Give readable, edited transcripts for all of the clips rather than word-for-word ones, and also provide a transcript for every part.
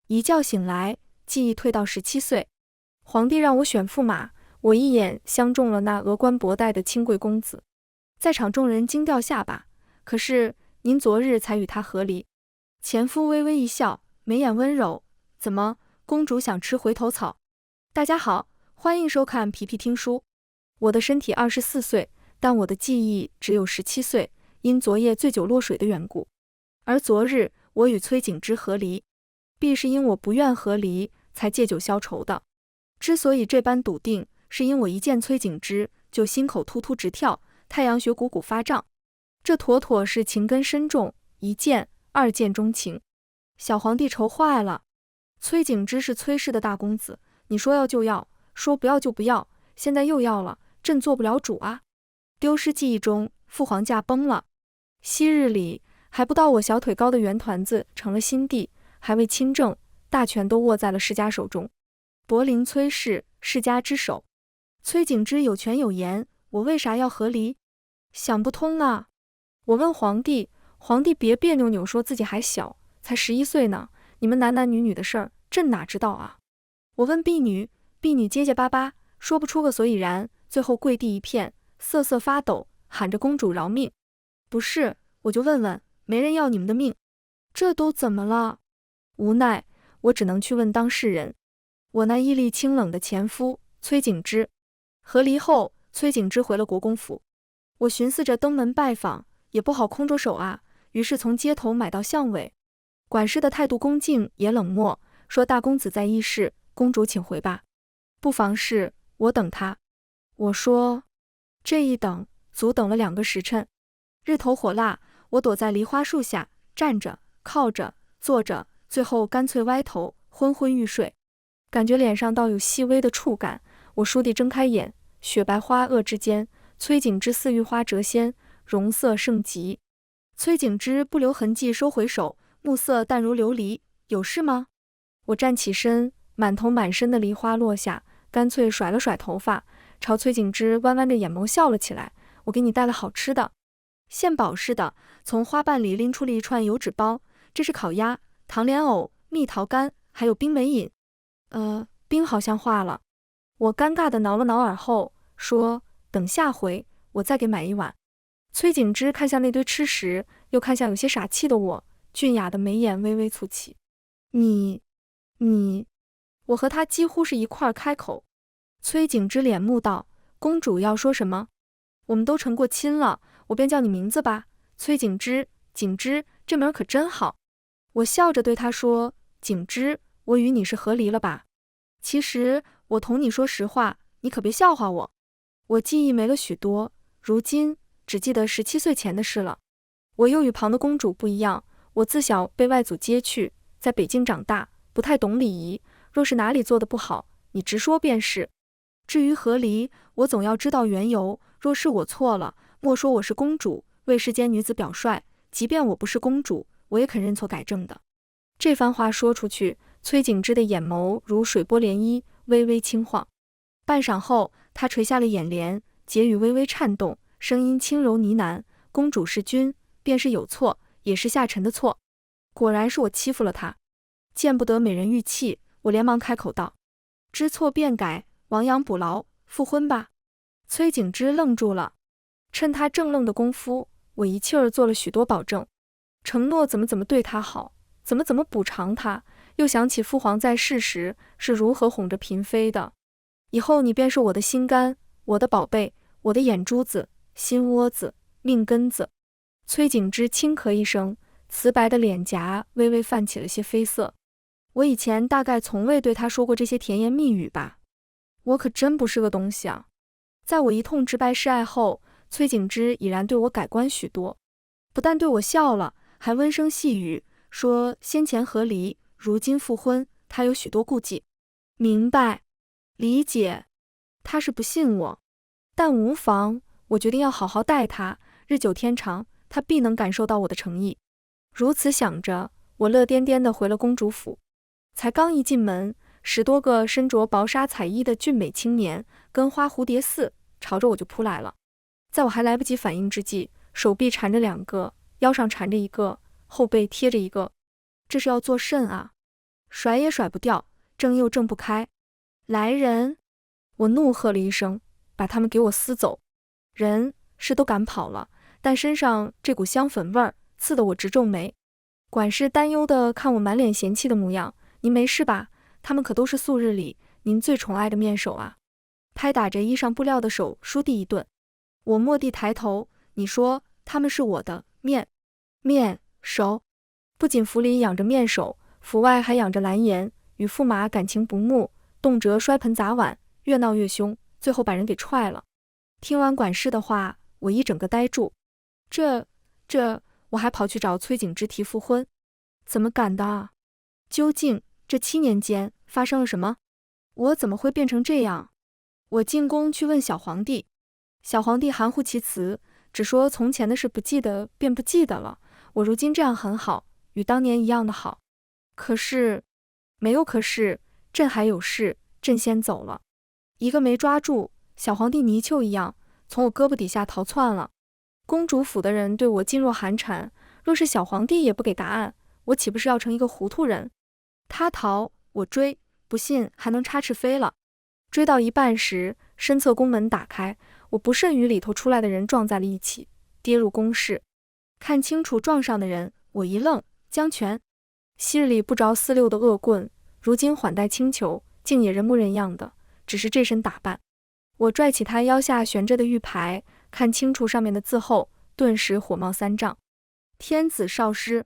一觉醒来，记忆退到17岁。皇帝让我选驸马，我一眼相中了那峨冠博带的清贵公子。在场众人惊掉下巴。可是您昨日才与他和离。前夫微微一笑，眉眼温柔。怎么，公主想吃回头草？大家好，欢迎收看皮皮听书。我的身体24岁，但我的记忆只有17岁，因昨夜醉酒落水的缘故。而昨日我与崔景之和离，必是因我不愿和离，才借酒消愁的。之所以这般笃定，是因我一见崔景之就心口突突直跳，太阳穴鼓鼓发胀。这妥妥是情根深重，一见二见钟情。小皇帝愁坏了。崔景之是崔氏的大公子，你说要就要，说不要就不要，现在又要了，朕做不了主啊。丢失记忆中，父皇驾崩了。昔日里还不到我小腿高的圆团子成了新帝，还未亲政，大权都握在了世家手中。柏林崔氏，世家之首。崔景之有权有言，我为啥要和离？想不通啊。我问皇帝，皇帝别别扭扭说自己还小，才11岁呢，你们男男女女的事儿，朕哪知道啊。我问婢女，婢女结结巴巴，说不出个所以然，最后跪地一片，瑟瑟发抖，喊着公主饶命。不是，我就问问，没人要你们的命，这都怎么了？无奈，我只能去问当事人，我那毅力清冷的前夫崔景之。和离后，崔景之回了国公府。我寻思着登门拜访，也不好空着手啊，于是从街头买到巷尾。管事的态度恭敬也冷漠，说大公子在议事，公主请回吧。不妨事，我等他。我说，这一等，足等了2个时辰。日头火辣，我躲在梨花树下，站着、靠着、坐着，最后干脆歪头，昏昏欲睡。感觉脸上倒有细微的触感，我倏地睁开眼，雪白花萼之间，崔景之似玉花谪仙，容色胜极。崔景之不留痕迹收回手，目色淡如琉璃，有事吗？我站起身，满头满身的梨花落下，干脆甩了甩头发，朝崔景之弯弯着眼眸笑了起来。我给你带了好吃的。献宝似的，从花瓣里拎出了一串油纸包，这是烤鸭、糖莲藕、蜜桃干，还有冰梅饮。冰好像化了。我尴尬地挠了挠耳后，说等下回我再给买一碗。崔景之看向那堆吃食，又看向有些傻气的我，俊雅的眉眼微微蹙起。你，我和他几乎是一块儿开口。崔景之脸木道，公主要说什么？我们都成过亲了，我便叫你名字吧。崔景之，景之，这名可真好。我笑着对他说，景之，我与你是和离了吧？其实我同你说实话，你可别笑话我。我记忆没了许多，如今只记得17岁前的事了。我又与旁的公主不一样，我自小被外祖接去，在北京长大，不太懂礼仪，若是哪里做得不好，你直说便是。至于和离，我总要知道缘由，若是我错了，莫说我是公主，为世间女子表率，即便我不是公主，我也肯认错改正的。这番话说出去，崔景之的眼眸如水波涟漪，微微轻晃。半晌后，他垂下了眼帘，结语微微颤动，声音轻柔呢喃，公主是君，便是有错，也是下臣的错。果然是我欺负了他。见不得美人玉器，我连忙开口道，知错便改，亡羊补牢，复婚吧。崔景之愣住了，趁他正愣的功夫，我一气儿做了许多保证，承诺怎么对他好，怎么补偿他，又想起父皇在世时是如何哄着嫔妃的。以后你便是我的心肝，我的宝贝，我的眼珠子，心窝子，命根子。崔景之轻咳一声，瓷白的脸颊微微泛起了些绯色。我以前大概从未对他说过这些甜言蜜语吧。我可真不是个东西啊。在我一通直白示爱后，崔景之已然对我改观许多，不但对我笑了，还温声细语，说先前和离，如今复婚，他有许多顾忌。明白，理解。他是不信我，但无妨，我决定要好好待他，日久天长，他必能感受到我的诚意。如此想着，我乐颠颠地回了公主府。才刚一进门，10多个身着薄纱彩衣的俊美青年，跟花蝴蝶似，朝着我就扑来了。在我还来不及反应之际，手臂缠着2个，腰上缠着1个，后背贴着1个。这是要做甚啊？甩也甩不掉，挣又挣不开。来人！我怒喝了一声，把他们给我撕走。人是都赶跑了，但身上这股香粉味儿刺得我直皱眉。管事担忧地看我满脸嫌弃的模样，您没事吧？他们可都是素日里您最宠爱的面首啊！拍打着衣裳布料的手倏地一顿。我蓦地抬头，你说他们是我的面首？不仅府里养着面首，府外还养着蓝颜，与驸马感情不睦，动辄摔盆砸碗，越闹越凶，最后把人给踹了。听完管事的话，我一整个呆住。这，我还跑去找崔景之提复婚，怎么敢的啊？究竟这7年间发生了什么？我怎么会变成这样？我进宫去问小皇帝，小皇帝含糊其辞，只说从前的事不记得便不记得了。我如今这样很好，与当年一样的好。可是，没有可是，朕还有事，朕先走了。一个没抓住，小皇帝泥鳅一样从我胳膊底下逃窜了。公主府的人对我噤若寒蝉，若是小皇帝也不给答案，我岂不是要成一个糊涂人？他逃，我追，不信还能插翅飞了。追到一半时，身侧宫门打开，我不慎与里头出来的人撞在了一起，跌入宫室。看清楚撞上的人，我一愣，江泉。昔日里不着四六的恶棍，如今缓带轻裘，竟也人模人样的，只是这身打扮。我拽起他腰下悬着的玉牌，看清楚上面的字后，顿时火冒三丈。天子少师，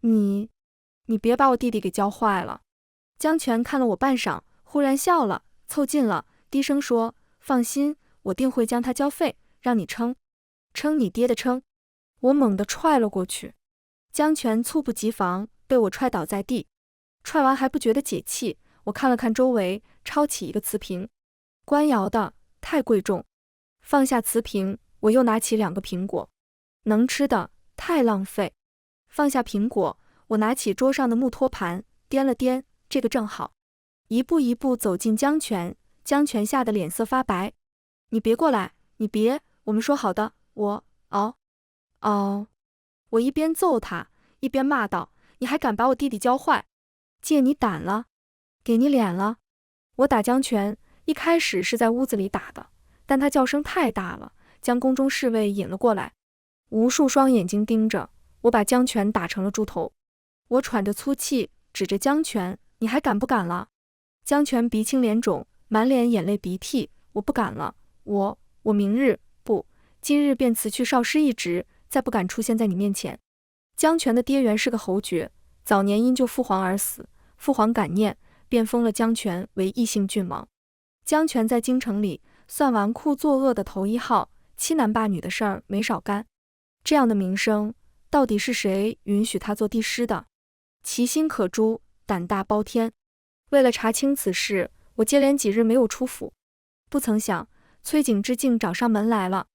你别把我弟弟给教坏了。江泉看了我半晌，忽然笑了，凑近了，低声说，放心，我定会将他交费，让你称你爹的称。我猛地踹了过去，江泉猝不及防，被我踹倒在地。踹完还不觉得解气，我看了看周围，抄起一个瓷瓶，官窑的，太贵重。放下瓷瓶，我又拿起2个苹果，能吃的，太浪费。放下苹果，我拿起桌上的木托盘，掂了掂，这个正好。一步一步走进江泉，江泉吓得脸色发白。你别过来，你别，我们说好的，我我一边揍他，一边骂道，你还敢把我弟弟教坏？借你胆了，给你脸了。我打江泉，一开始是在屋子里打的，但他叫声太大了，将宫中侍卫引了过来，无数双眼睛盯着我，把江泉打成了猪头。我喘着粗气，指着江泉，你还敢不敢了？江泉鼻青脸肿，满脸眼泪鼻涕，我不敢了，我明日不，今日便辞去少师一职，再不敢出现在你面前。江泉的爹原是个侯爵，早年因救父皇而死，父皇感念，便封了江泉为义姓郡王。江泉在京城里算纨绔作恶的头1号，欺男霸女的事儿没少干。这样的名声，到底是谁允许他做帝师的？其心可诛，胆大包天。为了查清此事，我接连几日没有出府，不曾想崔景之竟找上门来了。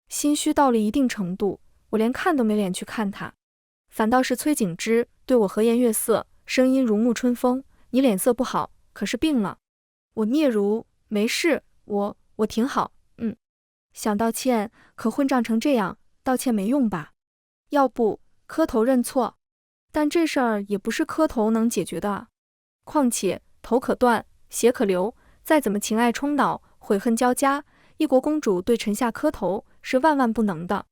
心虚到了一定程度，我连看都没脸去看他，反倒是崔景之对我和颜悦色，声音如沐春风，你脸色不好，可是病了？我嗫嚅，没事，我挺好，想道歉，可混账成这样，道歉没用吧？要不磕头认错？但这事儿也不是磕头能解决的啊。况且头可断，血可流，再怎么情爱冲脑，悔恨交加，一国公主对臣下磕头是万万不能的。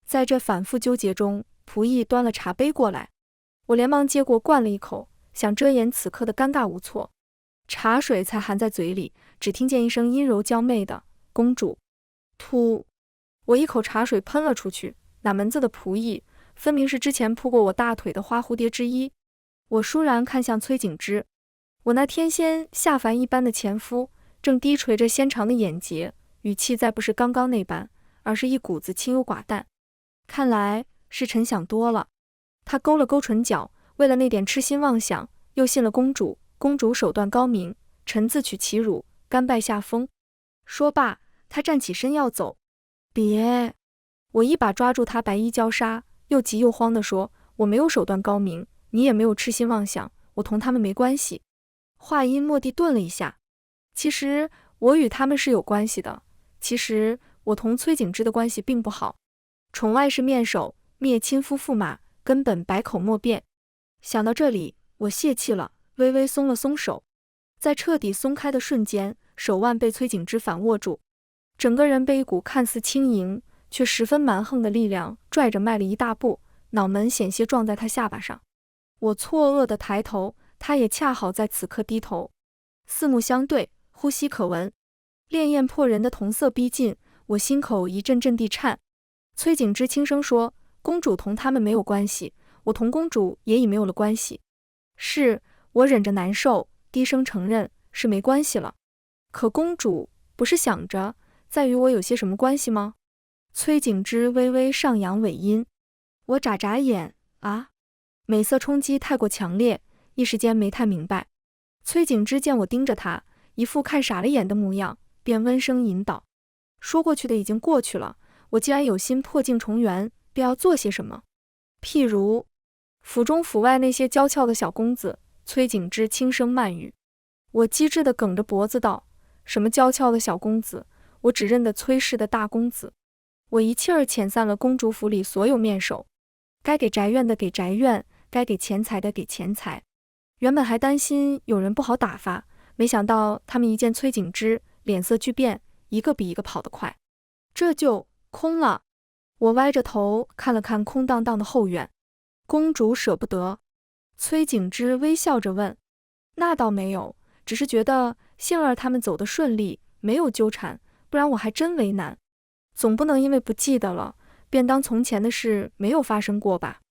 在这反复纠结中，仆役端了茶杯过来，我连忙接过灌了一口，想遮掩此刻的尴尬无措。茶水才含在嘴里，只听见一声阴柔娇媚的公主。噗！我一口茶水喷了出去，哪门子的仆役，分明是之前扑过我大腿的花蝴蝶之一。我倏然看向崔景之，我那天仙下凡一般的前夫，正低垂着纤长的眼睫，语气再不是刚刚那般，而是一股子清幽寡淡。看来是臣想多了。他勾了勾唇角，为了那点痴心妄想，又信了公主，公主手段高明，臣自取其辱，甘拜下风。说罢，他站起身要走。别！我一把抓住他白衣娇纱，又急又慌地说，我没有手段高明，你也没有痴心妄想，我同他们没关系。话音蓦地顿了一下，其实我与他们是有关系的，其实我同崔景之的关系并不好。宠外是面首，灭亲夫驸马，根本百口莫辩。想到这里，我泄气了，微微松了松手，在彻底松开的瞬间，手腕被崔景之反握住，整个人被一股看似轻盈却十分蛮横的力量拽着迈了一大步，脑门险些撞在他下巴上。我错愕地抬头，他也恰好在此刻低头，四目相对，呼吸可闻，潋滟迫人的瞳色逼近，我心口一阵阵地颤。崔景之轻声说：“公主同他们没有关系，我同公主也已没有了关系。”是，我忍着难受，低声承认，是没关系了。可公主不是想着在与我有些什么关系吗？崔景之微微上扬尾音。我眨眨眼，啊？美色冲击太过强烈，一时间没太明白。崔景之见我盯着他，一副看傻了眼的模样，便温声引导：“说过去的已经过去了，我既然有心破镜重圆，便要做些什么。譬如府中府外那些娇俏的小公子。”崔景之轻声慢语。我机智地梗着脖子道：“什么娇俏的小公子？我只认得崔氏的大公子。”我一气儿遣散了公主府里所有面首，该给宅院的给宅院，该给钱财的给钱财。原本还担心有人不好打发，没想到他们一见崔景之，脸色巨变，一个比一个跑得快。这就空了。我歪着头看了看空荡荡的后院。公主舍不得？崔景之微笑着问。那倒没有，只是觉得幸儿他们走得顺利，没有纠缠，不然我还真为难。总不能因为不记得了，便当从前的事没有发生过吧？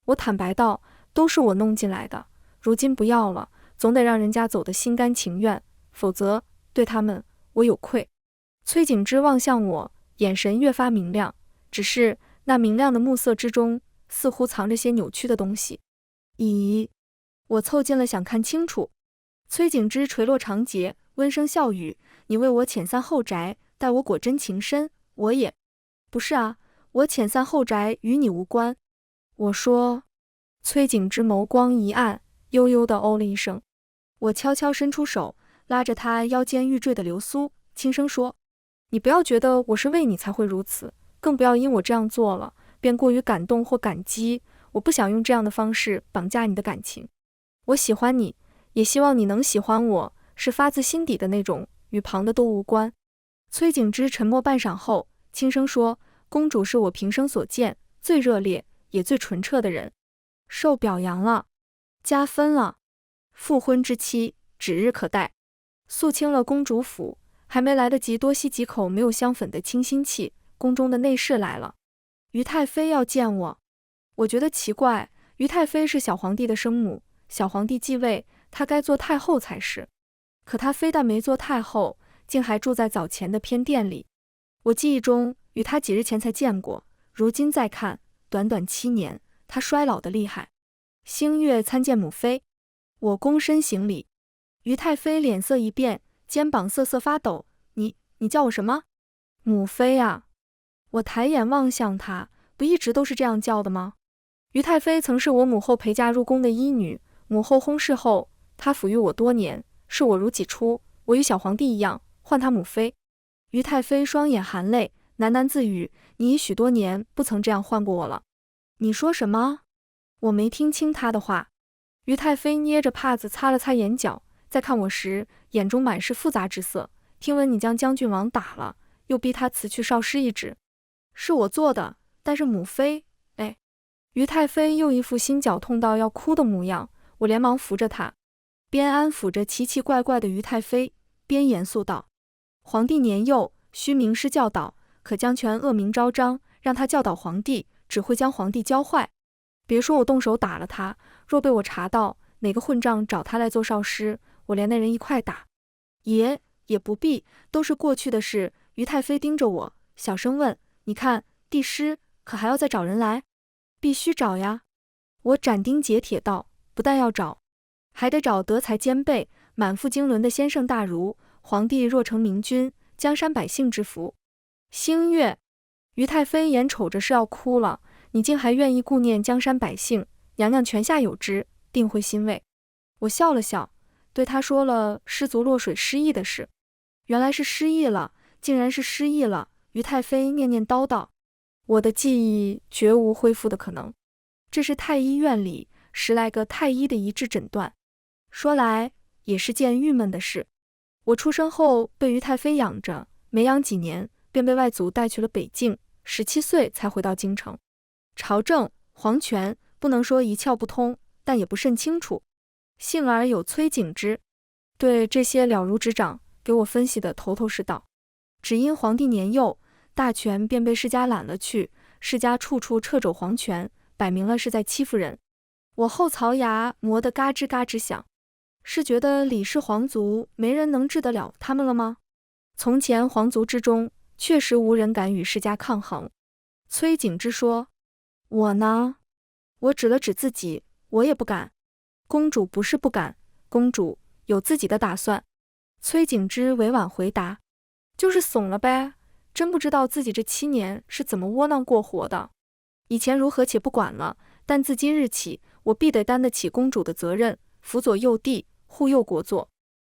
我坦白道，都是我弄进来的，如今不要了，总得让人家走得心甘情愿，否则对他们我有愧。崔景之望向我，眼神越发明亮，只是那明亮的目色之中，似乎藏着些扭曲的东西。咦？我凑近了想看清楚。崔景之垂落长睫，温声笑语：“你为我遣散后宅，待我果真情深，我也……不是啊，我遣散后宅与你无关。”我说。崔景之眸光一暗，悠悠地哦了一声。我悄悄伸出手，拉着他腰间欲坠的流苏，轻声说：“你不要觉得我是为你才会如此，更不要因我这样做了，便过于感动或感激。我不想用这样的方式绑架你的感情。我喜欢你，也希望你能喜欢我，是发自心底的那种，与旁的都无关。”崔景之沉默半晌后，轻声说：“公主是我平生所见最热烈也最纯澈的人，受表扬了，加分了。复婚之期指日可待。”肃清了公主府，还没来得及多吸几口没有香粉的清新气，宫中的内侍来了。于太妃要见我。我觉得奇怪，于太妃是小皇帝的生母，小皇帝继位，她该做太后才是。可她非但没做太后，竟还住在早前的偏殿里。我记忆中与她几日前才见过，如今再看，短短7年，她衰老得厉害。星月参见母妃。我躬身行礼。于太妃脸色一变，肩膀瑟瑟发抖：“你叫我什么？”“母妃啊。”我抬眼望向她，不一直都是这样叫的吗？于太妃曾是我母后陪嫁入宫的医女，母后薨逝后，她抚育我多年，视我如己出，我与小皇帝一样，唤她母妃。于太妃双眼含泪，喃喃自语：“你已许多年不曾这样唤过我了。”“你说什么？”我没听清她的话。于太妃捏着帕子擦了擦眼角，在看我时，眼中满是复杂之色。“听闻你将将军王打了，又逼他辞去少师一职，是我做的，但是母妃……哎。”于太妃又一副心绞痛到要哭的模样，我连忙扶着她，边安抚着奇奇怪怪的于太妃，边严肃道：“皇帝年幼，需名师教导，可将权恶名昭彰，让他教导皇帝，只会将皇帝教坏。别说我动手打了他，若被我查到哪个混账找他来做少师，我连那人一块打。”“也不必，都是过去的事。”于太妃盯着我，小声问：“你看，帝师可还要再找人来？”“必须找呀。”我斩钉截铁道，“不但要找，还得找德才兼备、满腹经纶的先生大儒。皇帝若成明君，江山百姓之福。”“星月。”于太妃眼瞅着是要哭了，“你竟还愿意顾念江山百姓，娘娘泉下有知，定会欣慰。”我笑了笑，对她说了失足落水失忆的事。原来是失忆了，竟然是失忆了。于太妃念念叨叨：“我的记忆绝无恢复的可能。这是太医院里10来个太医的一致诊断。”说来也是件郁闷的事。我出生后被于太妃养着，没养几年，便被外祖带去了北境，17岁才回到京城。朝政、皇权不能说一窍不通，但也不甚清楚。幸而有崔景之，对这些了如指掌，给我分析的头头是道。只因皇帝年幼，大权便被世家揽了去，世家处处掣肘皇权，摆明了是在欺负人。我后槽牙磨得嘎吱嘎吱响，是觉得李氏皇族没人能治得了他们了吗？从前皇族之中，确实无人敢与世家抗衡。崔景之说，我呢？我指了指自己，我也不敢。公主不是不敢，公主有自己的打算。崔景之委婉回答，就是怂了呗，真不知道自己这7年是怎么窝囊过活的。以前如何且不管了，但自今日起，我必得担得起公主的责任，辅佐幼弟，护佑国祚，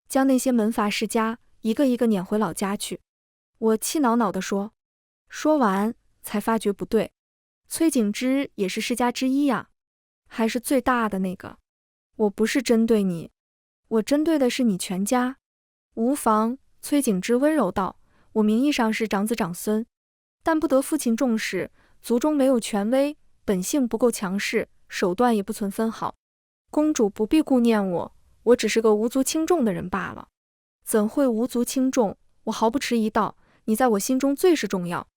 将那些门阀世家一个一个撵回老家去。我气恼恼地说，说完才发觉不对，崔景之也是世家之一呀，还是最大的那个。我不是针对你，我针对的是你全家。无妨，崔景之温柔道，我名义上是长子长孙，但不得父亲重视，族中没有权威，本性不够强势，手段也不存分毫。公主不必顾念我，我只是个无足轻重的人罢了。怎会无足轻重？我毫不迟疑道，你在我心中最是重要，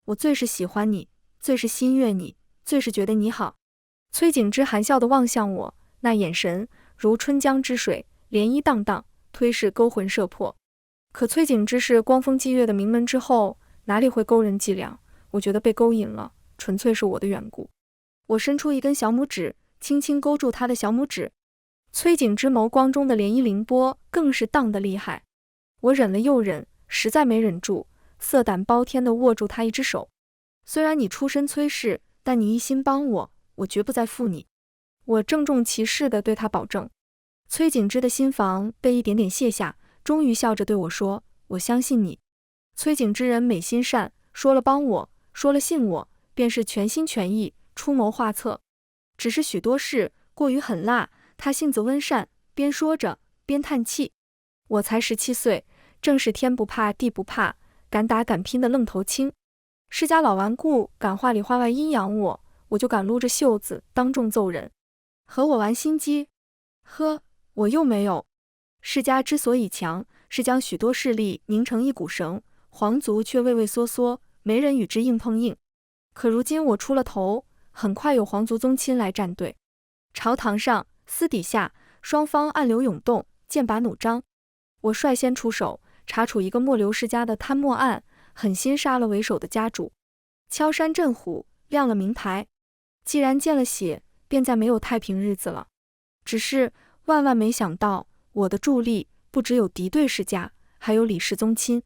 我最是喜欢你，最是心悦你，最是觉得你好。崔景之含笑地望向我，那眼神如春江之水，涟漪荡荡，推是勾魂摄魄。可崔景之是光风霁月的名门之后，哪里会勾人伎俩？我觉得被勾引了，纯粹是我的缘故。我伸出一根小拇指，轻轻勾住他的小拇指。崔景之眸光中的涟漪凌波更是荡得厉害。我忍了又忍，实在没忍住，色胆包天地握住他一只手。虽然你出身崔氏，但你一心帮我，我绝不再负你。我郑重其事地对他保证。崔景之的心防被一点点卸下，终于笑着对我说，我相信你。崔景之人美心善，说了帮我，说了信我，便是全心全意，出谋划策。只是许多事过于狠辣，他性子温善，边说着边叹气。我才17岁，正是天不怕地不怕，敢打敢拼的愣头青。世家老顽固敢话里话外阴阳我，我就敢撸着袖子当众揍人。和我玩心机？呵，我又没有。世家之所以强，是将许多势力拧成一股绳，皇族却畏畏缩缩，没人与之硬碰硬。可如今我出了头，很快有皇族宗亲来站队。朝堂上、私底下，双方暗流涌动，剑拔弩张。我率先出手，查处一个末流世家的贪墨案，狠心杀了为首的家主，敲山震虎，亮了名牌。既然见了血，便再没有太平日子了。只是万万没想到，我的助力不只有敌对世家，还有李氏宗亲。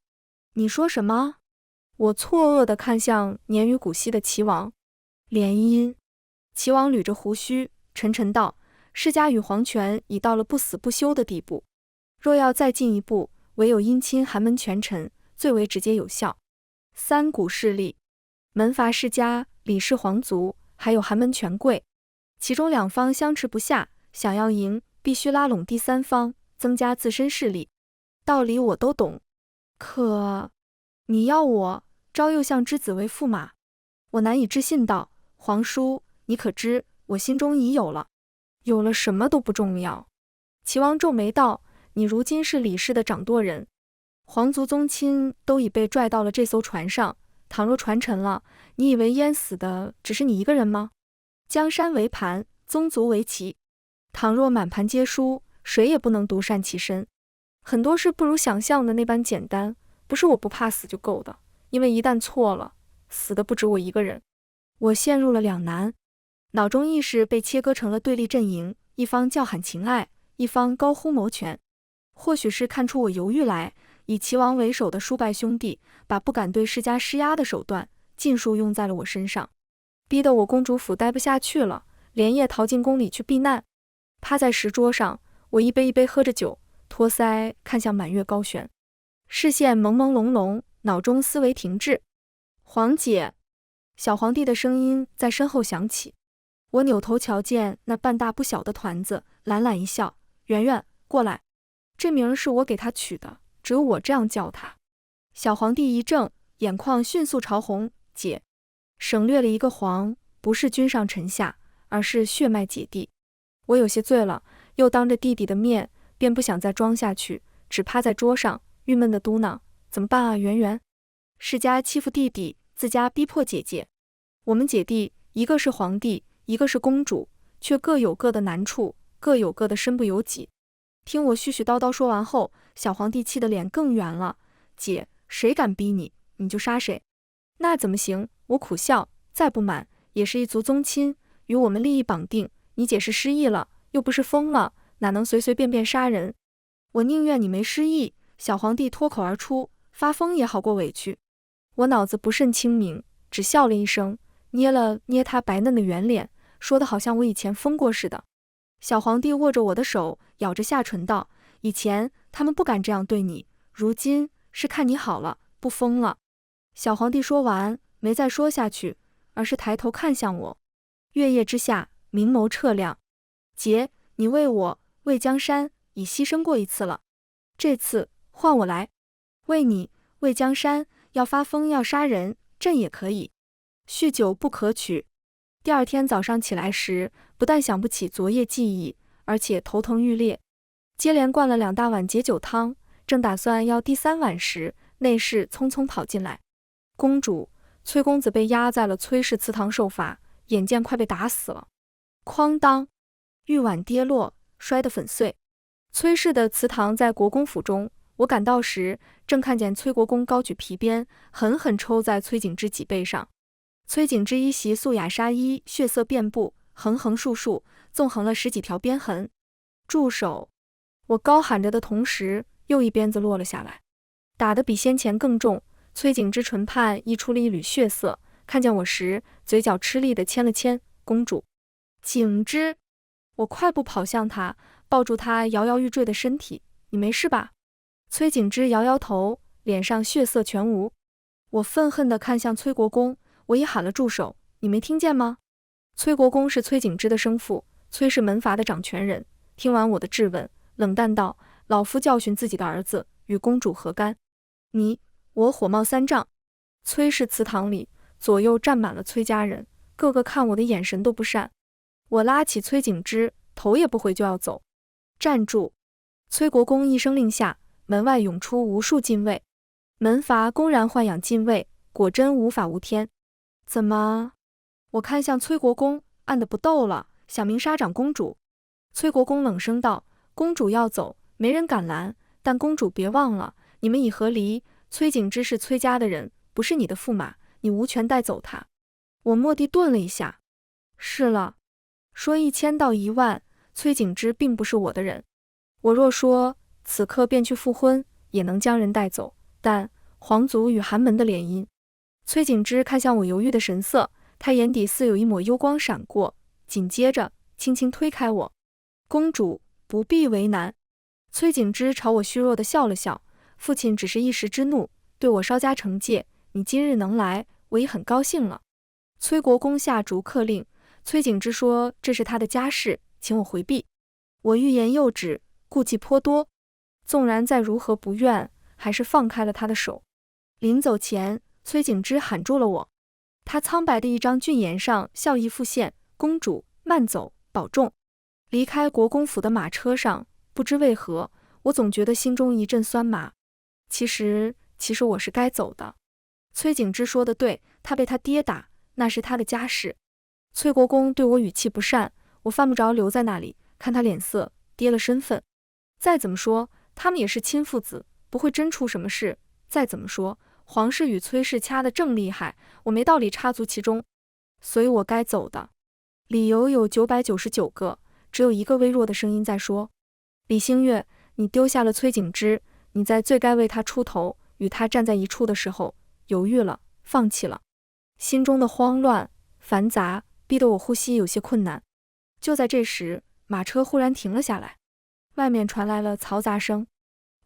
你说什么？我错愕地看向年逾古稀的齐王。联姻？齐王捋着胡须，沉沉道，世家与皇权已到了不死不休的地步，若要再进一步，唯有姻亲寒门权臣，最为直接有效。三股势力，门阀世家、李氏皇族，还有寒门权贵，其中两方相持不下，想要赢，必须拉拢第三方，增加自身势力。道理我都懂，可你要我招右相之子为驸马？我难以置信道，皇叔，你可知我心中已有了。有了什么都不重要。齐王皱眉道，你如今是李氏的掌舵人，皇族宗亲都已被拽到了这艘船上，倘若船沉了，你以为淹死的只是你一个人吗？江山为盘，宗族为旗，倘若满盘皆输，谁也不能独善其身。很多事不如想象的那般简单，不是我不怕死就够的，因为一旦错了，死的不止我一个人。我陷入了两难，脑中意识被切割成了对立阵营，一方叫喊情爱，一方高呼谋权。或许是看出我犹豫来，以齐王为首的叔败兄弟把不敢对世家施压的手段尽数用在了我身上，逼得我公主府待不下去了，连夜逃进宫里去避难。趴在石桌上，我一杯一杯喝着酒，托腮看向满月高悬，视线朦朦胧胧，脑中思维停滞。皇姐，小皇帝的声音在身后响起。我扭头瞧见那半大不小的团子，懒懒一笑，圆圆，过来。这名是我给他取的，只有我这样叫他。小皇帝一怔，眼眶迅速潮红。姐，省略了一个皇，不是君上臣下，而是血脉姐弟。我有些醉了，又当着弟弟的面，便不想再装下去，只趴在桌上，郁闷地嘟囔：怎么办啊，圆圆？世家欺负弟弟，自家逼迫姐姐。我们姐弟，一个是皇帝，一个是公主，却各有各的难处，各有各的身不由己。听我絮絮叨叨说完后，小皇帝气得脸更圆了。姐，谁敢逼你，你就杀谁。那怎么行？我苦笑，再不满，也是一族宗亲，与我们利益绑定。你姐是失忆了，又不是疯了，哪能随随便便杀人？我宁愿你没失忆。小皇帝脱口而出，发疯也好过委屈。我脑子不甚清明，只笑了一声，捏了捏他白嫩的圆脸，说得好像我以前疯过似的。小皇帝握着我的手，咬着下唇道：以前他们不敢这样对你，如今是看你好了，不疯了。小皇帝说完，没再说下去，而是抬头看向我。月夜之下，明眸澈亮。姐，你为我，为江山，已牺牲过一次了，这次换我来，为你，为江山，要发疯要杀人，朕也可以。酗酒不可取。第二天早上起来时，不但想不起昨夜记忆，而且头疼欲裂。接连灌了2大碗解酒汤，正打算要第3碗时，内侍匆匆跑进来。公主，崔公子被压在了崔氏祠堂受罚，眼见快被打死了。哐当，玉碗跌落，摔得粉碎。崔氏的祠堂在国公府中，我赶到时，正看见崔国公高举皮鞭，狠狠抽在崔景之脊背上。崔景之一袭素雅纱衣，血色遍布，横横竖竖，纵横了10几条鞭痕。住手！我高喊着的同时，又一鞭子落了下来，打得比先前更重。崔景之唇畔溢出了一缕血色，看见我时，嘴角吃力地牵了牵。公主，景之！我快步跑向他，抱住他摇摇欲坠的身体。你没事吧？崔景之摇摇头，脸上血色全无。我愤恨地看向崔国公，我已喊了住手，你没听见吗？崔国公是崔景之的生父，崔氏门阀的掌权人。听完我的质问，冷淡道：老夫教训自己的儿子，与公主何干？我火冒三丈。崔氏祠堂里，左右站满了崔家人，个个看我的眼神都不善。我拉起崔景之，头也不回就要走。站住！崔国公一声令下，门外涌出无数禁卫。门阀公然豢养禁卫，果真无法无天。怎么？我看向崔国公，暗得不斗了，想明杀长公主。崔国公冷声道：公主要走，没人敢拦，但公主别忘了，你们已和离。崔景之是崔家的人，不是你的驸马，你无权带走他。我蓦地顿了一下。是了，说1000道10000，崔景之并不是我的人。我若说此刻便去复婚，也能将人带走，但皇族与寒门的联姻。崔景之看向我犹豫的神色，他眼底似有一抹幽光闪过，紧接着轻轻推开我。公主不必为难。崔景之朝我虚弱地笑了笑，父亲只是一时之怒，对我稍加惩戒，你今日能来，我已很高兴了。崔国公下逐客令，崔景之说这是他的家事，请我回避。我欲言又止，顾忌颇多，纵然再如何不愿，还是放开了他的手。临走前，崔景之喊住了我，他苍白的一张俊颜上笑意复现。公主慢走，保重。离开国公府的马车上，不知为何，我总觉得心中一阵酸麻。其实我是该走的。崔景之说的对，他被他爹打，那是他的家事。崔国公对我语气不善，我犯不着留在那里，看他脸色，跌了身份。再怎么说，他们也是亲父子，不会真出什么事。再怎么说，皇室与崔氏掐得正厉害，我没道理插足其中，所以我该走的。理由有999个，只有一个微弱的声音在说：李星月，你丢下了崔景之，你在最该为他出头，与他站在一处的时候，犹豫了，放弃了。心中的慌乱、繁杂，逼得我呼吸有些困难。就在这时，马车忽然停了下来，外面传来了嘈杂声。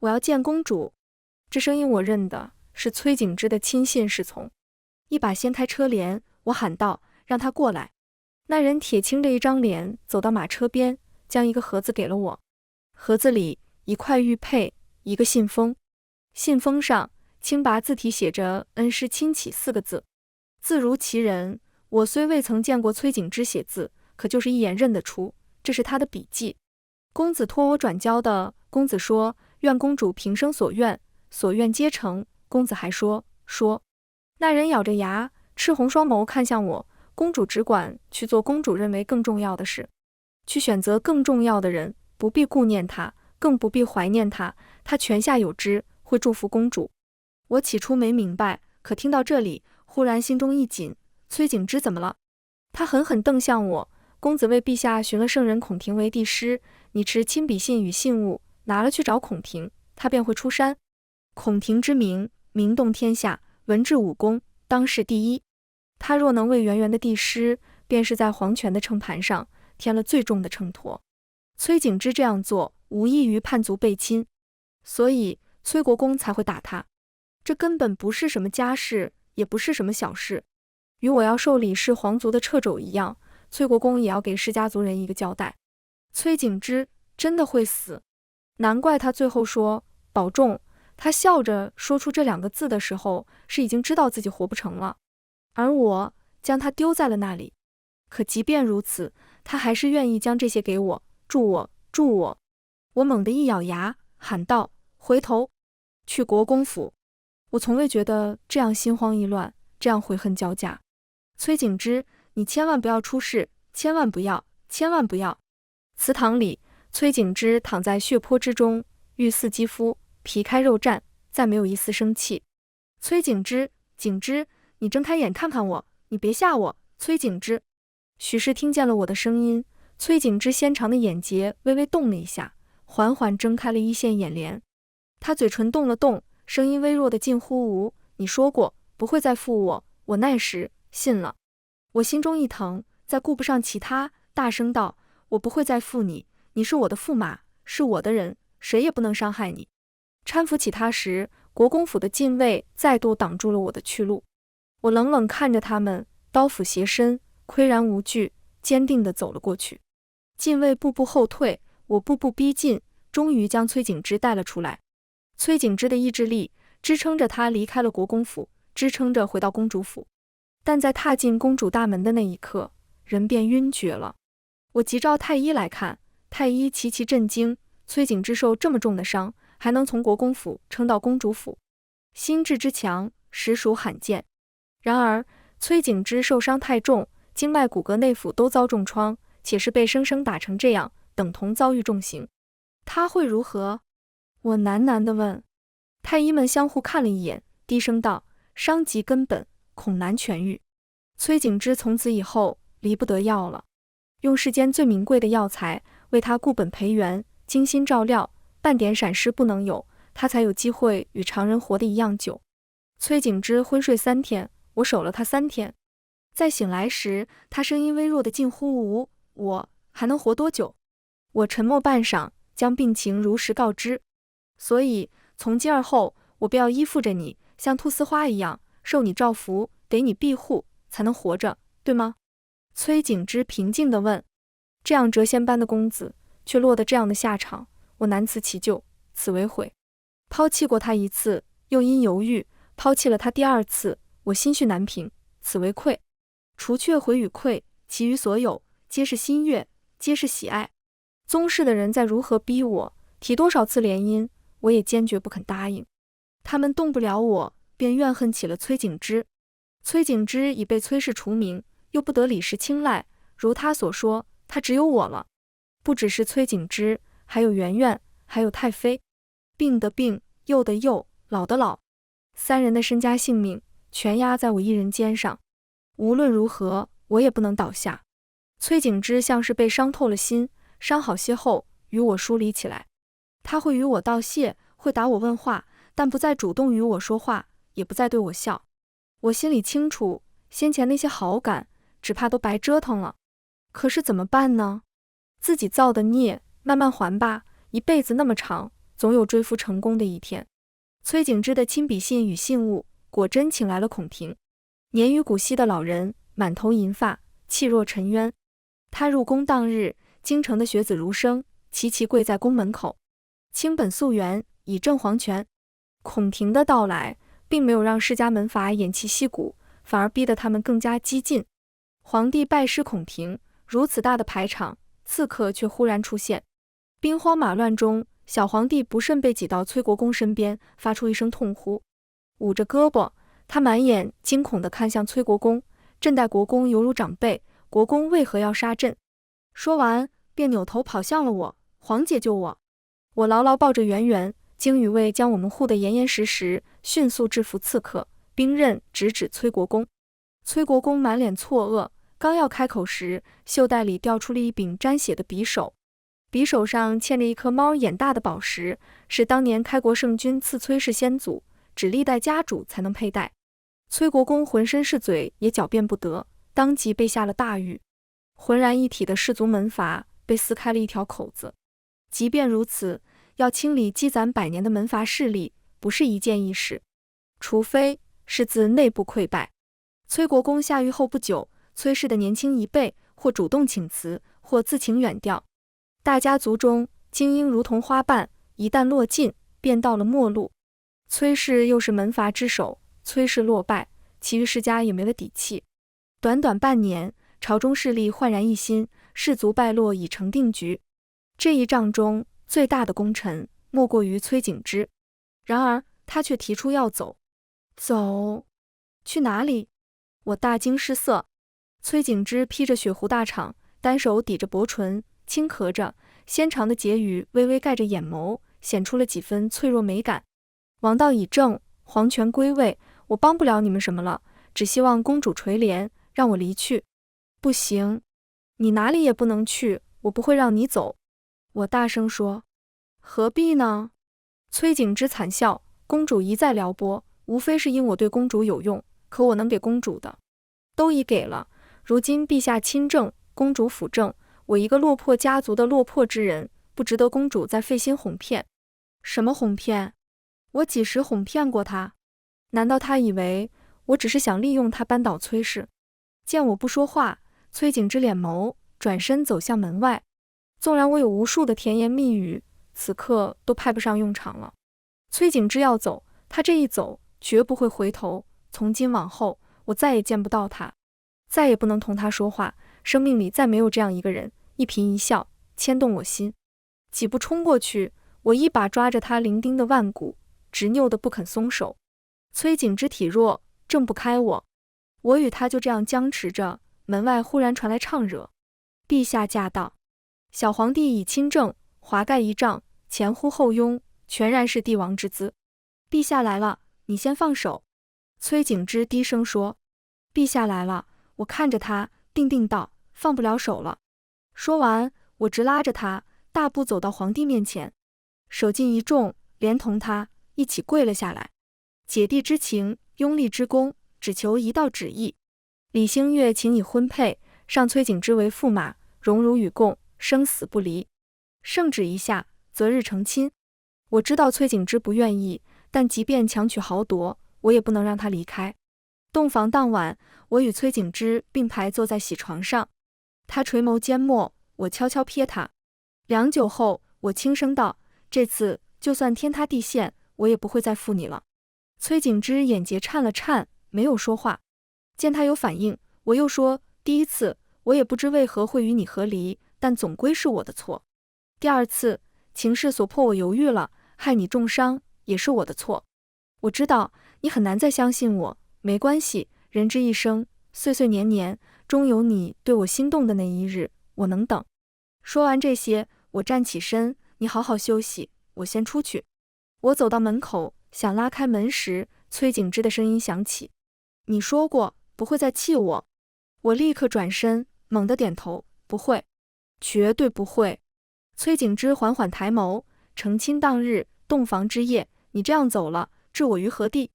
我要见公主。这声音我认得，是崔景之的亲信侍从。一把掀开车帘，我喊道：让他过来。那人铁青着一张脸走到马车边，将一个盒子给了我。盒子里一块玉佩，一个信封。信封上轻拔字体写着“恩师亲启”4个字，字如其人。我虽未曾见过崔景之写字，可就是一眼认得出，这是他的笔迹。公子托我转交的，公子说愿公主平生所愿，所愿皆成。公子还说。那人咬着牙，赤红双眸看向我，公主只管去做公主认为更重要的事，去选择更重要的人，不必顾念他，更不必怀念他，他泉下有知，会祝福公主。我起初没明白，可听到这里，忽然心中一紧，崔景之怎么了？他狠狠瞪向我，公子为陛下寻了圣人孔庭为帝师，你持亲笔信与信物拿了去找孔庭，他便会出山。孔庭之名，名动天下，文治武功，当世第一。他若能为圆圆的帝师，便是在皇权的称盘上添了最重的秤砣。崔景之这样做，无异于叛族背亲，所以崔国公才会打他。这根本不是什么家事，也不是什么小事，与我要受李氏皇族的掣肘一样，崔国公也要给氏家族人一个交代。崔景之真的会死，难怪他最后说保重。他笑着说出这2个字的时候，是已经知道自己活不成了，而我将他丢在了那里。可即便如此，他还是愿意将这些给我，助我。我猛地一咬牙，喊道：回头，去国公府。我从未觉得这样心慌意乱，这样悔恨交加。崔景之，你千万不要出事，千万不要。祠堂里，崔景之躺在血泊之中，玉似肌肤，皮开肉绽，再没有一丝生气。崔景之，景之，你睁开眼看看我，你别吓我，崔景之。许是听见了我的声音，崔景之纤长的眼睫微微动了一下，缓缓睁开了一线眼帘。他嘴唇动了动，声音微弱的近乎无，你说过不会再负我，我那时信了。我心中一疼，再顾不上其他，大声道：我不会再负你，你是我的驸马，是我的人，谁也不能伤害你。搀扶起他时，国公府的禁卫再度挡住了我的去路。我冷冷看着他们，刀斧斜身，岿然无惧，坚定地走了过去。禁卫步步后退，我步步逼近，终于将崔景之带了出来。崔景之的意志力支撑着他离开了国公府，支撑着回到公主府。但在踏进公主大门的那一刻，人便晕厥了。我急召太医来看，太医齐齐震惊，崔景之受这么重的伤，还能从国公府撑到公主府，心智之强实属罕见。然而崔景之受伤太重，经脉骨骼内腑都遭重创，且是被生生打成这样，等同遭遇重刑。他会如何？我喃喃地问。太医们相互看了一眼，低声道：伤及根本，恐难痊愈。崔景之从此以后离不得药了，用世间最名贵的药材为他固本培元，精心照料，半点闪失不能有，他才有机会与常人活得一样久。崔景之昏睡3天，我守了他3天。再醒来时，他声音微弱的近乎无，我还能活多久？我沉默半晌，将病情如实告知。所以从今而后，我便要依附着你，像菟丝花一样，受你照拂，得你庇护，才能活着，对吗？崔景之平静地问。这样谪仙般的公子，却落得这样的下场，我难辞其咎，此为悔。抛弃过他1次，又因犹豫，抛弃了他第2次，我心绪难平，此为愧。除却悔与愧，其余所有，皆是心悦，皆是喜爱。宗室的人再如何逼我，提多少次联姻，我也坚决不肯答应。他们动不了我，便怨恨起了崔景之。崔景之已被崔氏除名，又不得李氏青睐，如他所说，他只有我了。不只是崔景之，还有圆圆，还有太妃。病的病，幼的幼，老的老，3人的身家性命全压在我一人肩上。无论如何，我也不能倒下。崔景之像是被伤透了心，伤好些后与我疏离起来。他会与我道谢，会打我问话，但不再主动与我说话，也不再对我笑。我心里清楚，先前那些好感只怕都白折腾了。可是怎么办呢？自己造的孽，慢慢还吧，一辈子那么长，总有追复成功的一天。崔景之的亲笔信与信物果真请来了孔庭。年逾古稀的老人，满头银发，气若沉渊。他入宫当日，京城的学子如生，齐齐跪在宫门口，卿本溯源，以正皇权。孔廷的到来并没有让世家门阀偃旗息鼓，反而逼得他们更加激进。皇帝拜师孔廷，如此大的排场，刺客却忽然出现。兵荒马乱中，小皇帝不慎被挤到崔国公身边，发出一声痛呼，捂着胳膊，他满眼惊恐地看向崔国公，朕待国公犹如长辈，国公为何要杀朕？说完便扭头跑向了我，皇姐救我！我牢牢抱着圆圆，经羽卫将我们护得严严实实，迅速制服刺客，兵刃直指崔国公。崔国公满脸错愕，刚要开口时，袖袋里掉出了一柄沾血的匕首，匕首上嵌着一颗猫眼大的宝石，是当年开国圣君赐崔氏先祖，只历代家主才能佩戴。崔国公浑身是嘴，也狡辩不得，当即被下了大狱。浑然一体的氏族门阀被撕开了一条口子。即便如此，要清理积攒百年的门阀势力，不是一件易事，除非是自内部溃败。崔国公下狱后不久，崔氏的年轻一辈或主动请辞，或自请远调。大家族中精英如同花瓣，一旦落尽，便到了末路。崔氏又是门阀之首，崔氏落败，其余世家也没了底气。短短半年，朝中势力焕然一新，氏族败落已成定局。这一仗中最大的功臣莫过于崔景之，然而他却提出要走。走？去哪里？我大惊失色。崔景之披着血狐大氅，单手抵着薄唇，轻咳着，纤长的睫羽微微盖着眼眸，显出了几分脆弱美感。王道已正，皇权归位，我帮不了你们什么了，只希望公主垂怜，让我离去。不行，你哪里也不能去，我不会让你走。我大声说。何必呢？崔景之惨笑，公主一再撩拨，无非是因我对公主有用，可我能给公主的都已给了。如今陛下亲政，公主辅政，我一个落魄家族的落魄之人，不值得公主再费心哄骗。什么哄骗？我几时哄骗过她？难道她以为我只是想利用她扳倒崔氏？见我不说话，崔景之脸眸，转身走向门外。纵然我有无数的甜言蜜语，此刻都派不上用场了。崔景之要走，他这一走绝不会回头，从今往后我再也见不到他，再也不能同他说话，生命里再没有这样一个人，一颦一笑牵动我心。几步冲过去，我一把抓着他伶仃的腕骨，执拗的不肯松手。崔景之体弱，挣不开我与他就这样僵持着，门外忽然传来唱惹：陛下驾到！小皇帝已亲政，华盖一丈，前呼后拥，全然是帝王之姿。陛下来了，你先放手。崔景之低声说。陛下来了。我看着他，定定道，放不了手了。说完，我直拉着他，大步走到皇帝面前，手劲一重，连同他一起跪了下来。姐弟之情，拥立之功，只求一道旨意。李星月请你婚配，上崔景之为驸马，荣辱与共，生死不离。圣旨一下，择日成亲。我知道崔景之不愿意，但即便强取豪夺，我也不能让他离开。洞房当晚，我与崔景之并排坐在喜床上，他垂眸缄默，我悄悄瞥他。良久后，我轻声道：这次就算天塌地陷，我也不会再负你了。崔景之眼睫颤了颤，没有说话。见他有反应，我又说：第一次我也不知为何会与你和离，但总归是我的错。第二次情势所迫我犹豫了，害你重伤，也是我的错。我知道你很难再相信我，没关系，人之一生，岁岁年年，终有你对我心动的那一日，我能等。说完这些，我站起身，你好好休息，我先出去。我走到门口，想拉开门时，崔景之的声音响起：你说过不会再气我。我立刻转身，猛地点头：不会，绝对不会。崔景之缓缓抬眸：成亲当日，洞房之夜，你这样走了，置我于何地？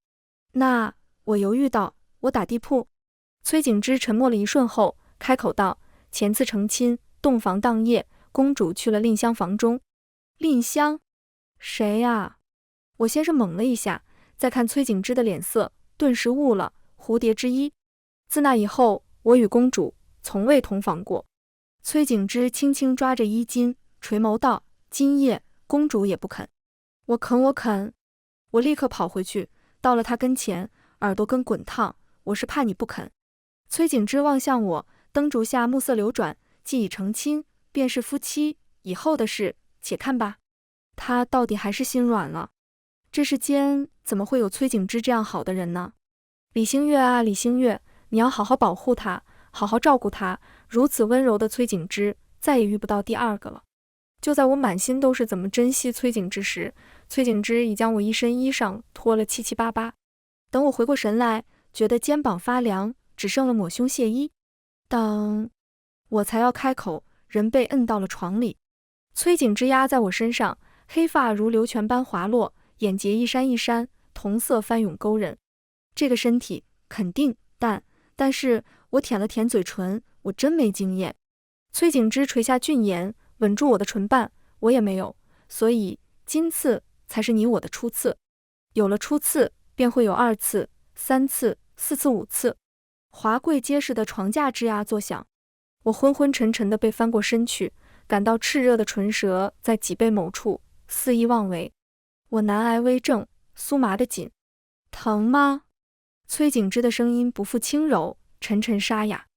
那……我犹豫道：我打地铺。崔景之沉默了一瞬后，开口道：前次成亲，洞房当夜，公主去了令香房中。令香？谁呀？我先是懵了一下，再看崔景之的脸色，顿时悟了，蝴蝶之衣。自那以后，我与公主从未同房过。崔景之轻轻抓着衣襟，垂眸道：“今夜公主也不肯。”我肯。我立刻跑回去，到了他跟前，耳朵跟滚烫。我是怕你不肯。崔景之望向我，灯烛下目色流转，既已成亲，便是夫妻，以后的事且看吧。他到底还是心软了。这世间怎么会有崔景之这样好的人呢？李星月啊，李星月，你要好好保护他，好好照顾他。如此温柔的崔景之，再也遇不到第二个了。就在我满心都是怎么珍惜崔景之时，崔景之已将我一身衣裳脱了七七八八。等我回过神来，觉得肩膀发凉，只剩了抹胸卸衣。等我才要开口，人被摁到了床里。崔景之压在我身上，黑发如流泉般滑落，眼睫一闪一闪，瞳色翻涌勾人。这个身体肯定，但是我舔了舔嘴唇，我真没经验。崔景之垂下俊颜，吻住我的唇瓣，我也没有，所以今次才是你我的初次。有了初次，便会有二次、三次、四次、五次。华贵结实的床架吱呀作响，我昏昏沉沉地被翻过身去，感到炽热的唇舌在脊背某处肆意妄为。我难挨微怔，酥麻的紧。疼吗？崔景之的声音不复轻柔，沉沉沙哑。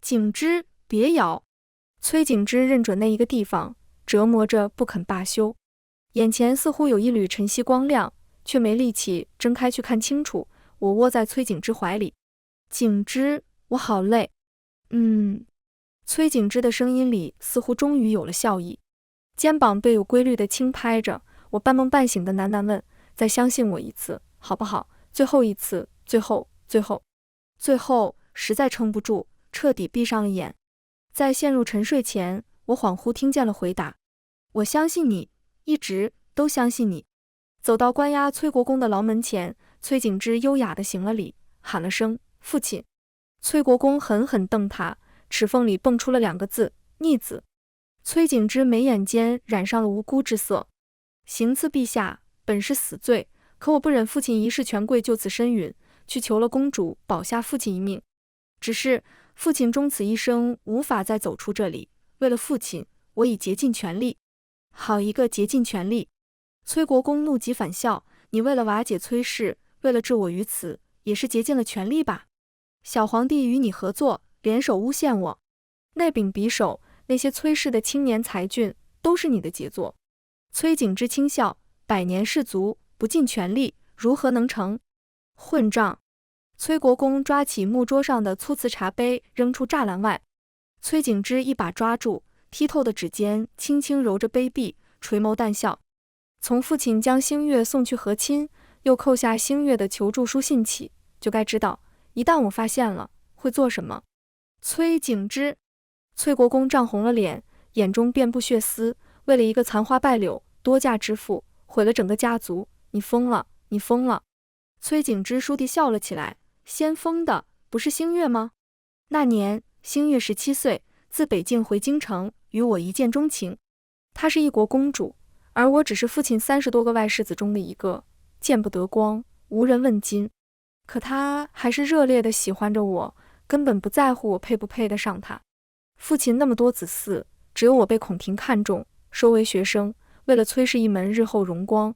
景之，别咬。崔景之认准那一个地方，折磨着不肯罢休。眼前似乎有一缕晨曦光亮，却没力气睁开去看清楚。我窝在崔景之怀里。景之，我好累。崔景之的声音里似乎终于有了笑意。肩膀被有规律的轻拍着，我半梦半醒的喃喃问：再相信我一次，好不好？最后一次，最后，实在撑不住，彻底闭上了眼。在陷入沉睡前，我恍惚听见了回答：我相信你，一直都相信你。走到关押崔国公的牢门前，崔景之优雅地行了礼，喊了声父亲。崔国公狠狠瞪他，齿缝里蹦出了两个字：逆子。崔景之眉眼间染上了无辜之色。行刺陛下本是死罪，可我不忍父亲一世权贵就此身陨，去求了公主保下父亲一命。只是父亲终此一生无法再走出这里，为了父亲，我已竭尽全力。好一个竭尽全力！崔国公怒极反笑：你为了瓦解崔氏，为了置我于此，也是竭尽了全力吧？小皇帝与你合作，联手诬陷我，那柄匕首，那些崔氏的青年才俊，都是你的杰作。崔景之轻笑：百年士族，不尽全力，如何能成？混账！崔国公抓起木桌上的粗瓷茶杯，扔出栅栏外。崔景之一把抓住，剔透的指尖轻轻揉着杯壁，垂眸淡笑。从父亲将星月送去和亲，又扣下星月的求助书信起，就该知道，一旦我发现了，会做什么。崔景之，崔国公涨红了脸，眼中遍布血丝。为了一个残花败柳，多嫁之妇，毁了整个家族，你疯了，你疯了！崔景之倏地笑了起来，先疯的不是星月吗？那年星月17岁，自北境回京城，与我一见钟情。她是一国公主，而我只是父亲30多个外世子中的一个，见不得光，无人问津。可她还是热烈地喜欢着我，根本不在乎我配不配得上她。父亲那么多子嗣，只有我被孔廷看中，收为学生，为了崔氏一门日后荣光。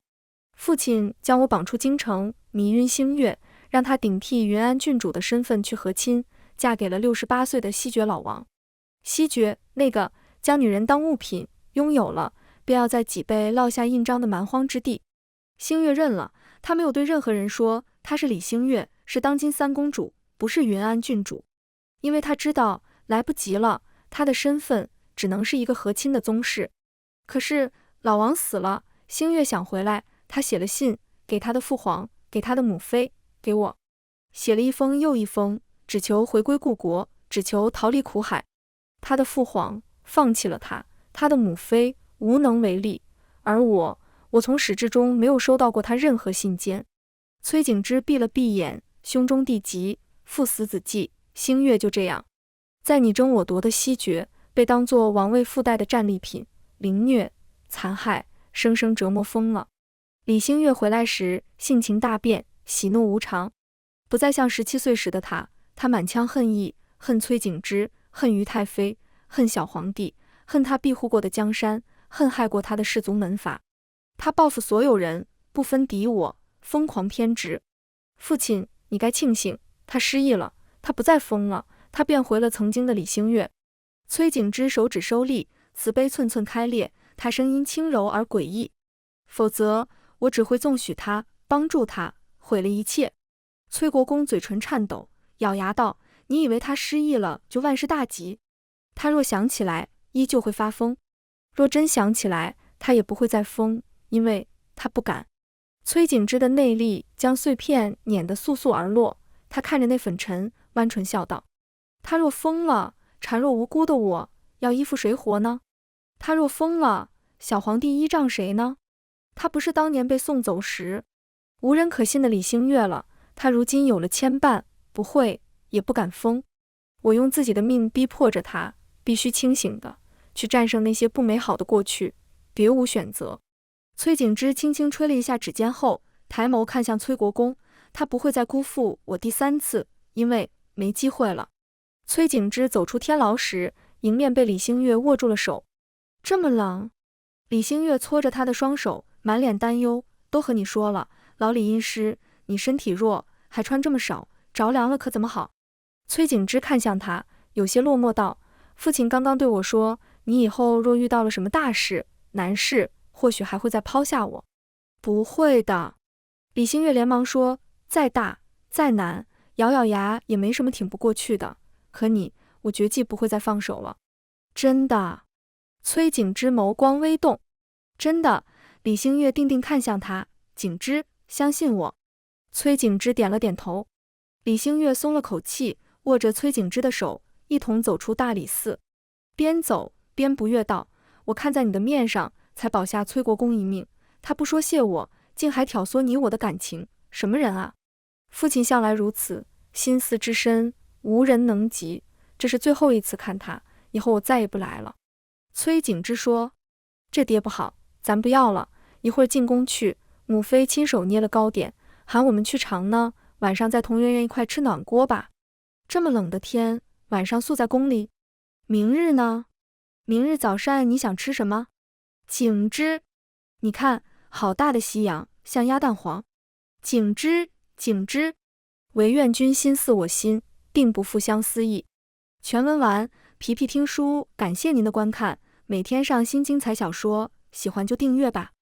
父亲将我绑出京城，迷晕星月，让她顶替云安郡主的身份去和亲，嫁给了68岁的西爵老王。西爵，那个将女人当物品，拥有了便要在脊背烙下印章的蛮荒之地。星月认了，她没有对任何人说她是李星月，是当今三公主，不是云安郡主，因为她知道来不及了，她的身份只能是一个和亲的宗室。可是老王死了，星月想回来，她写了信给她的父皇，给她的母妃，给我，写了一封又一封，只求回归故国，只求逃离苦海。她的父皇放弃了她，她的母妃无能为力，而我从始至终没有收到过她任何信笺。崔景之闭了闭眼，胸中地急，父死子继，星月就这样在你争我夺的西决，被当作王位附带的战利品，凌虐、残害，生生折磨疯了。李星月回来时，性情大变，喜怒无常，不再像17岁时的他满腔恨意，恨崔景之，恨于太妃，恨小皇帝，恨他庇护过的江山，恨害过他的氏族门阀。他报复所有人，不分敌我，疯狂偏执。父亲，你该庆幸，他失忆了，他不再疯了，他变回了曾经的李星月。崔景之手指收力，慈悲寸寸开裂，他声音轻柔而诡异。否则，我只会纵许他，帮助他，毁了一切。崔国公嘴唇颤抖，咬牙道：你以为他失忆了就万事大吉？他若想起来，依旧会发疯。若真想起来，他也不会再疯，因为他不敢。崔景之的内力将碎片碾得簌簌而落，他看着那粉尘，弯唇笑道：他若疯了，孱弱无辜的我要依附谁活呢？他若疯了，小皇帝依仗谁呢？他不是当年被送走时无人可信的李星月了，他如今有了牵绊，不会也不敢疯。我用自己的命逼迫着他，必须清醒的去战胜那些不美好的过去，别无选择。崔景之轻轻吹了一下指尖后，抬眸看向崔国公，他不会再辜负我第3次，因为没机会了。崔景之走出天牢时，迎面被李星月握住了手。这么冷？李星月搓着他的双手，满脸担忧。都和你说了，老李阴湿，你身体弱，还穿这么少，着凉了可怎么好？崔景之看向他，有些落寞道：父亲刚刚对我说，你以后若遇到了什么大事、难事，或许还会再抛下我。不会的。李星月连忙说：再大再难，咬咬牙也没什么挺不过去的。可你，我绝技不会再放手了。真的？崔景之眸光微动。真的。李星月定定看向他：景之，相信我。崔景之点了点头。李星月松了口气，握着崔景之的手，一同走出大理寺。边走边不悦道：我看在你的面上，才保下崔国公一命，他不说谢我，竟还挑唆你我的感情，什么人啊？父亲向来如此，心思之深，无人能及。这是最后一次看他，以后我再也不来了。崔景之说：这爹不好，咱不要了，一会儿进宫去，母妃亲手捏了糕点，喊我们去尝呢，晚上再同圆圆一块吃暖锅吧。这么冷的天，晚上宿在宫里。明日呢？明日早膳你想吃什么？景之，你看，好大的西洋，像鸭蛋黄。景之，景之，唯愿君心似我心，定不负相思意。全文完。皮皮听书感谢您的观看，每天上新精彩小说，喜欢就订阅吧。